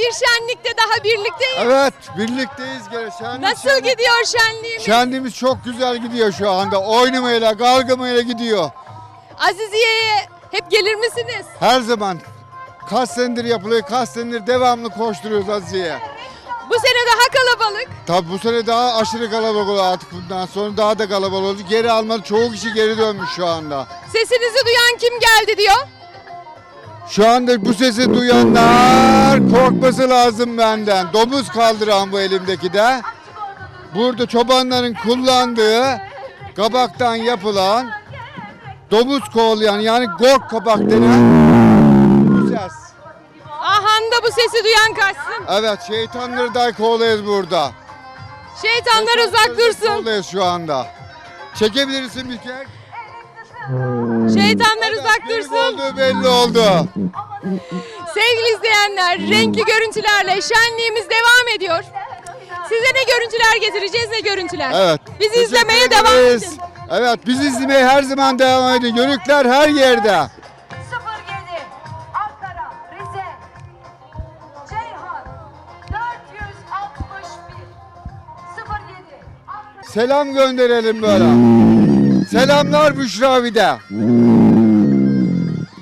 Bir şenlikte daha birlikteyiz. Evet, birlikteyiz gene. Nasıl gidiyor şenliğimiz? Şenliğimiz çok güzel gidiyor şu anda. Oynamayla, galgamayla gidiyor. Aziziye'ye hep gelir misiniz? Her zaman kaç senedir yapılıyor, kaç senedir devamlı koşturuyoruz Azize'ye. Bu sene daha kalabalık. Tabii bu sene daha aşırı kalabalık oldu artık bundan sonra daha da kalabalık oldu. Geri almalı, çoğu kişi geri dönmüş şu anda. Sesinizi duyan kim geldi diyor. Şu anda bu sesi duyanlar korkması lazım benden. Domuz kaldıran bu elimdeki de. Burada çobanların kullandığı kabaktan yapılan domuz kovalayan yani gok kabak denen bu ses. Ahanda bu sesi duyan kaçsın. Evet, şeytanları da kovalayız burada. Şeytanlar uzak dursun. Kovalayız şu anda. Çekebilirsin bir kere. Şeytanlar uzak Benim dursun. olduğu belli oldu. Sevgili izleyenler, renkli görüntülerle şenliğimiz devam ediyor. Size ne görüntüler getireceğiz, ne görüntüler. Evet. Bizi izlemeye Teşekkür devam ederiz. edin. Evet, bizi izlemeye her zaman devam edin. Yörükler her yerde. 07 Ankara, Rize, Ceyhan 461 07 Ankara. Selam gönderelim böyle. Selamlar Büşra bir de.